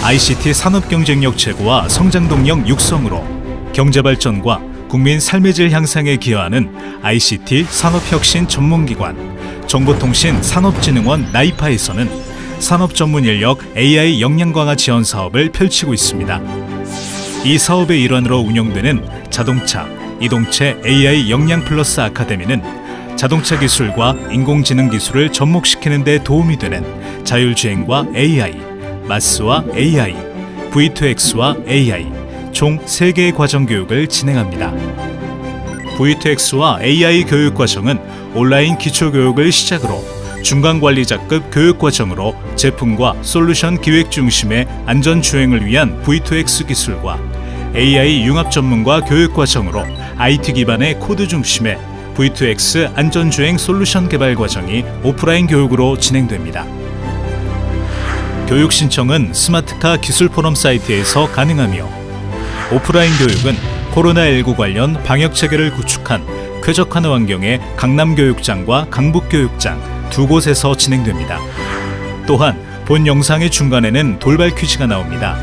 ICT 산업 경쟁력 제고와 성장 동력 육성으로 경제 발전과 국민 삶의 질 향상에 기여하는 ICT 산업혁신 전문기관 정보통신산업진흥원 나이파에서는 산업 전문 인력 AI 역량 강화 지원 사업을 펼치고 있습니다. 이 사업의 일환으로 운영되는 자동차, 이동체 AI 역량 플러스 아카데미는 자동차 기술과 인공지능 기술을 접목시키는 데 도움이 되는 자율주행과 AI, 마스와 AI, V2X와 AI 총 3개의 과정 교육을 진행합니다. V2X와 AI 교육 과정은 온라인 기초교육을 시작으로 중간관리자급 교육 과정으로 제품과 솔루션 기획 중심의 안전주행을 위한 V2X 기술과 AI 융합 전문가 교육 과정으로 IT 기반의 코드 중심의 V2X 안전주행 솔루션 개발 과정이 오프라인 교육으로 진행됩니다. 교육 신청은 스마트카 기술포럼 사이트에서 가능하며 오프라인 교육은 코로나19 관련 방역체계를 구축한 쾌적한 환경의 강남교육장과 강북교육장 두 곳에서 진행됩니다. 또한 본 영상의 중간에는 돌발 퀴즈가 나옵니다.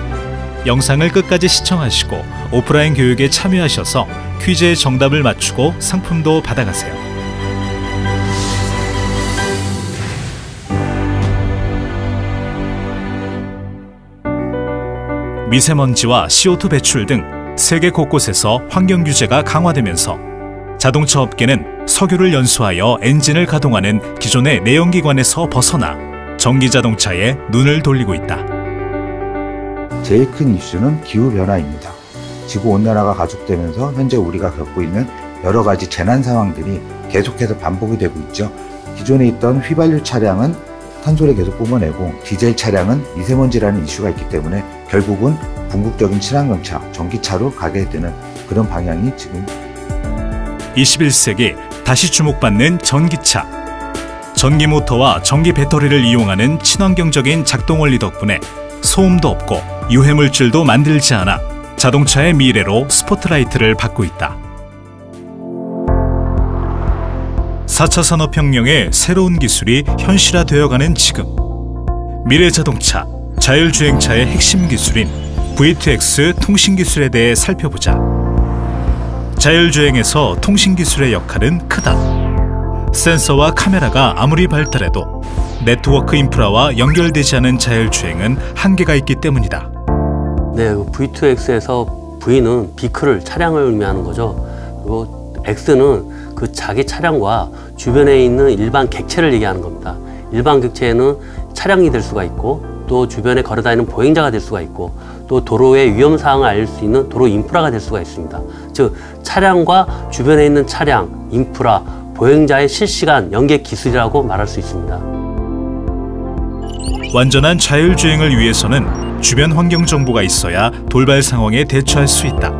영상을 끝까지 시청하시고 오프라인 교육에 참여하셔서 퀴즈의 정답을 맞추고 상품도 받아가세요. 미세먼지와 CO2 배출 등 세계 곳곳에서 환경 규제가 강화되면서 자동차 업계는 석유를 연소하여 엔진을 가동하는 기존의 내연기관에서 벗어나 전기자동차에 눈을 돌리고 있다. 제일 큰 이슈는 기후변화입니다. 지구온난화가 가속되면서 현재 우리가 겪고 있는 여러 가지 재난 상황들이 계속해서 반복이 되고 있죠. 기존에 있던 휘발유 차량은 탄소를 계속 뿜어내고 디젤 차량은 미세먼지라는 이슈가 있기 때문에 결국은 궁극적인 친환경차, 전기차로 가게 되는 그런 방향이 지금 21세기 다시 주목받는 전기차. 전기 모터와 전기 배터리를 이용하는 친환경적인 작동 원리 덕분에 소음도 없고 유해물질도 만들지 않아 자동차의 미래로 스포트라이트를 받고 있다. 4차 산업혁명의 새로운 기술이 현실화되어가는 지금 미래자동차, 자율주행차의 핵심 기술인 V2X 통신기술에 대해 살펴보자. 자율주행에서 통신기술의 역할은 크다. 센서와 카메라가 아무리 발달해도 네트워크 인프라와 연결되지 않은 자율주행은 한계가 있기 때문이다. 네, V2X에서 V는 비클을 차량을 의미하는 거죠. 그리고 X는 그 자기 차량과 주변에 있는 일반 객체를 얘기하는 겁니다. 일반 객체는 차량이 될 수가 있고 또 주변에 걸어다니는 보행자가 될 수가 있고 또 도로의 위험사항을 알 수 있는 도로 인프라가 될 수가 있습니다. 즉 차량과 주변에 있는 차량, 인프라, 보행자의 실시간 연계 기술이라고 말할 수 있습니다. 완전한 자율주행을 위해서는 주변 환경 정보가 있어야 돌발 상황에 대처할 수 있다.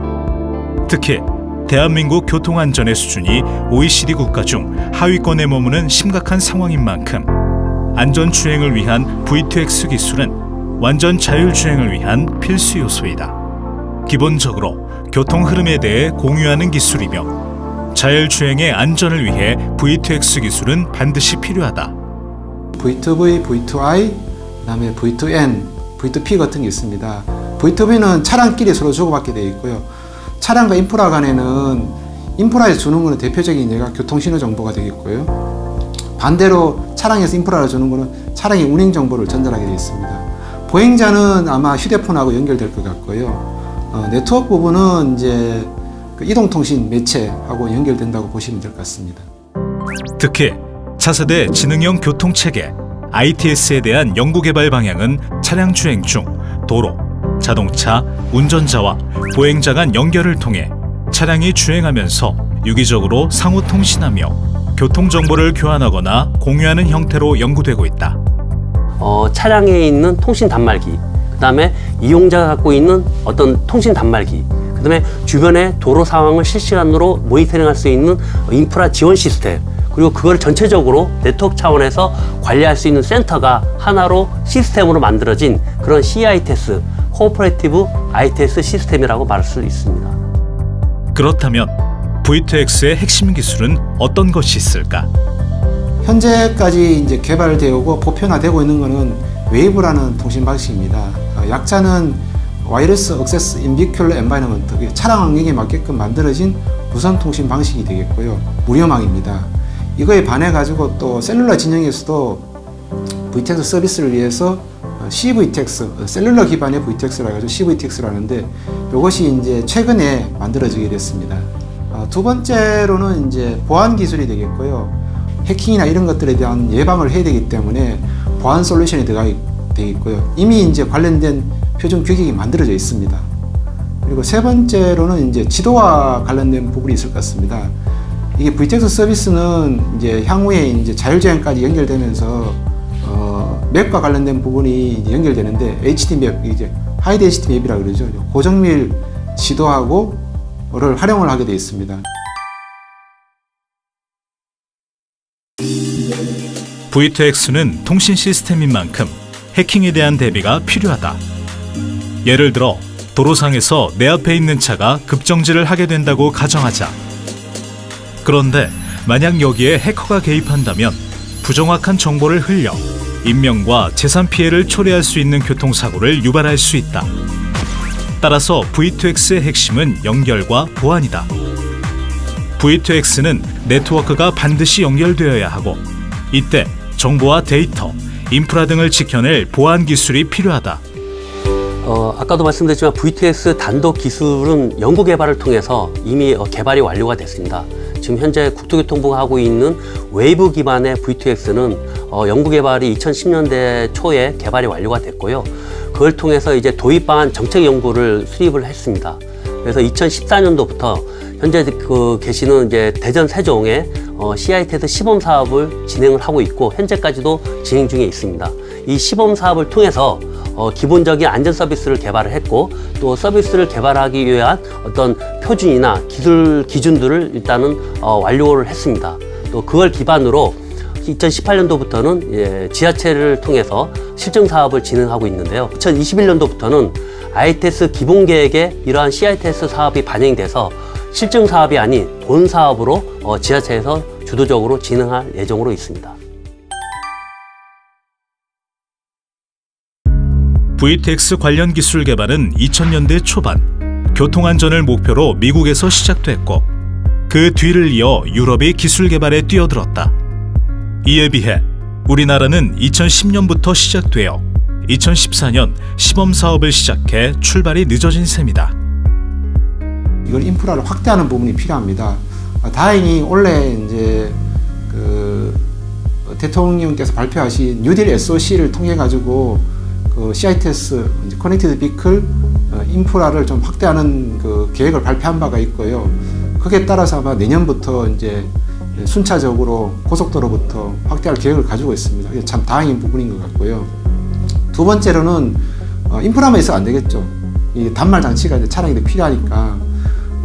특히 대한민국 교통안전의 수준이 OECD 국가 중 하위권에 머무는 심각한 상황인 만큼 안전주행을 위한 V2X 기술은 완전 자율주행을 위한 필수 요소이다. 기본적으로 교통 흐름에 대해 공유하는 기술이며 자율주행의 안전을 위해 V2X 기술은 반드시 필요하다. V2V, V2I, 그다음에 V2N, V2P 같은 게 있습니다. V2V는 차량끼리 서로 주고받게 되어 있고요. 차량과 인프라 간에는 인프라에서 주는 것은 대표적인 예가 교통신호 정보가 되겠고요. 반대로 차량에서 인프라를 주는 것은 차량의 운행 정보를 전달하게 되어 있습니다. 보행자는 아마 휴대폰하고 연결될 것 같고요. 네트워크 부분은 이제 그 이동통신 매체하고 연결된다고 보시면 될 것 같습니다. 특히 차세대 지능형 교통체계 ITS에 대한 연구개발 방향은 차량 주행 중 도로, 자동차, 운전자와 보행자 간 연결을 통해 차량이 주행하면서 유기적으로 상호 통신하며 교통정보를 교환하거나 공유하는 형태로 연구되고 있다. 차량에 있는 통신 단말기, 그 다음에 이용자가 갖고 있는 어떤 통신 단말기, 그 다음에 주변의 도로 상황을 실시간으로 모니터링할 수 있는 인프라 지원 시스템, 그리고 그걸 전체적으로 네트워크 차원에서 관리할 수 있는 센터가 하나로 시스템으로 만들어진 그런 CITS, 코오퍼레이티브 ITS 시스템이라고 말할 수 있습니다. 그렇다면 V2X의 핵심 기술은 어떤 것이 있을까? 현재까지 이제 개발되고 보편화되고 있는 것은 웨이브라는 통신 방식입니다. 약자는 와이어리스 액세스 인비큘러 엔바이러먼트, 차량 환경에 맞게끔 만들어진 무선 통신 방식이 되겠고요. 무료망입니다. 이거에 반해 가지고 또 셀룰러 진영에서도 VTX 서비스를 위해서 CVTX, 셀룰러 기반의 VTX라고 해서 CVTX를 하는데 이것이 이제 최근에 만들어지게 됐습니다. 두 번째로는 이제 보안 기술이 되겠고요. 해킹이나 이런 것들에 대한 예방을 해야 되기 때문에 보안 솔루션이 들어가게 되겠고요. 이미 이제 관련된 표준 규격이 만들어져 있습니다. 그리고 세 번째로는 이제 지도와 관련된 부분이 있을 것 같습니다. 이게 VTX 서비스는 이제 향후에 이제 자율주행까지 연결되면서 맵과 관련된 부분이 연결되는데 HD 맵, 이제 하이드 HD 맵이라고 그러죠. 고정밀 지도하고를 활용을 하게 되어 있습니다. V2X는 통신 시스템인 만큼 해킹에 대한 대비가 필요하다. 예를 들어 도로상에서 내 앞에 있는 차가 급정지를 하게 된다고 가정하자. 그런데 만약 여기에 해커가 개입한다면 부정확한 정보를 흘려 인명과 재산 피해를 초래할 수 있는 교통사고를 유발할 수 있다. 따라서 V2X의 핵심은 연결과 보안이다. V2X는 네트워크가 반드시 연결되어야 하고 이때 정보와 데이터, 인프라 등을 지켜낼 보안 기술이 필요하다. 아까도 말씀드렸지만 V2X 단독 기술은 연구 개발을 통해서 이미 개발이 완료가 됐습니다. 지금 현재 국토교통부가 하고 있는 웨이브 기반의 V2X는 연구 개발이 2010년대 초에 개발이 완료가 됐고요. 그걸 통해서 이제 도입 방안 정책 연구를 수립을 했습니다. 그래서 2014년도부터 현재 계시는 이제 대전 세종에 CIT에서 시범 사업을 진행을 하고 있고 현재까지도 진행 중에 있습니다. 이 시범 사업을 통해서 기본적인 안전 서비스를 개발을 했고 또 서비스를 개발하기 위한 어떤 표준이나 기준들을 일단은 완료를 했습니다. 또 그걸 기반으로 2018년도부터는 지하철을 통해서 실증 사업을 진행하고 있는데요. 2021년도부터는 ITS 기본 계획에 이러한 CITS 사업이 반영이 돼서 실증 사업이 아닌 본 사업으로 지하철에서 주도적으로 진행할 예정으로 있습니다. V2X 관련 기술 개발은 2000년대 초반 교통안전을 목표로 미국에서 시작됐고 그 뒤를 이어 유럽이 기술 개발에 뛰어들었다. 이에 비해 우리나라는 2010년부터 시작되어 2014년 시범 사업을 시작해 출발이 늦어진 셈이다. 이걸 인프라를 확대하는 부분이 필요합니다. 다행히 올해 이제 대통령께서 발표하신 뉴딜 SOC를 통해 가지고 CITS 커넥티드 비클 인프라를 좀 확대하는 계획을 발표한 바가 있고요. 그에 따라서 아마 내년부터 이제 순차적으로 고속도로부터 확대할 계획을 가지고 있습니다. 이게 참 다행인 부분인 것 같고요. 두 번째로는 인프라만 있어도 안 되겠죠. 이 단말 장치가 이제 차량이 필요하니까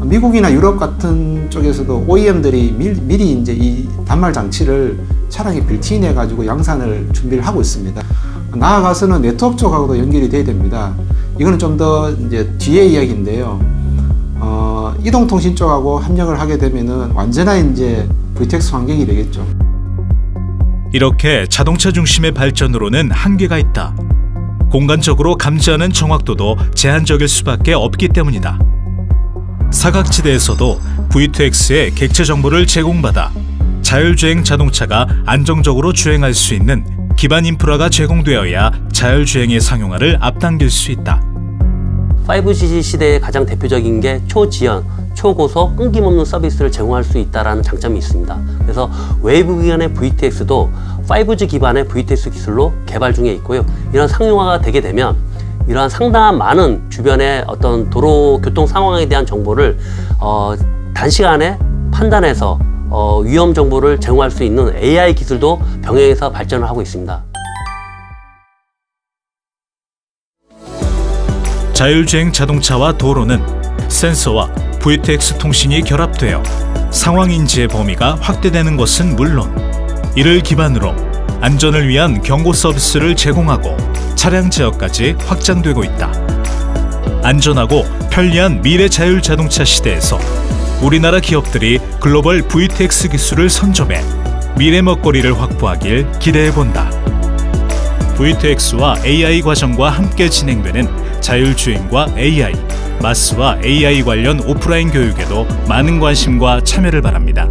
미국이나 유럽 같은 쪽에서도 OEM들이 미리 이제 이 단말 장치를 차량에 빌트인해 가지고 양산을 준비를 하고 있습니다. 나아가서는 네트워크 쪽하고도 연결이 돼야 됩니다. 이거는 좀 더 이제 뒤의 이야기인데요. 이동통신 쪽하고 협력을 하게 되면은 완전한 이제 VTX 환경이 되겠죠. 이렇게 자동차 중심의 발전으로는 한계가 있다. 공간적으로 감지하는 정확도도 제한적일 수밖에 없기 때문이다. 사각지대에서도 V2X의 객체 정보를 제공받아 자율주행 자동차가 안정적으로 주행할 수 있는 기반 인프라가 제공되어야 자율주행의 상용화를 앞당길 수 있다. 5G 시대의 가장 대표적인 게 초지연, 초고속, 끊김없는 서비스를 제공할 수 있다는 장점이 있습니다. 그래서 웨이브 기반의 VTX도 5G 기반의 VTX 기술로 개발 중에 있고요. 이런 상용화가 되게 되면 이러한 상당한 많은 주변의 어떤 도로 교통 상황에 대한 정보를 단시간에 판단해서 위험 정보를 제공할 수 있는 AI 기술도 병행해서 발전을 하고 있습니다. 자율주행 자동차와 도로는 센서와 VTX 통신이 결합되어 상황 인지의 범위가 확대되는 것은 물론 이를 기반으로 안전을 위한 경고 서비스를 제공하고 차량 제어까지 확장되고 있다. 안전하고 편리한 미래 자율 자동차 시대에서 우리나라 기업들이 글로벌 VTX 기술을 선점해 미래 먹거리를 확보하길 기대해본다. V2X와 AI 과정과 함께 진행되는 자율주행과 AI, 마스와 AI 관련 오프라인 교육에도 많은 관심과 참여를 바랍니다.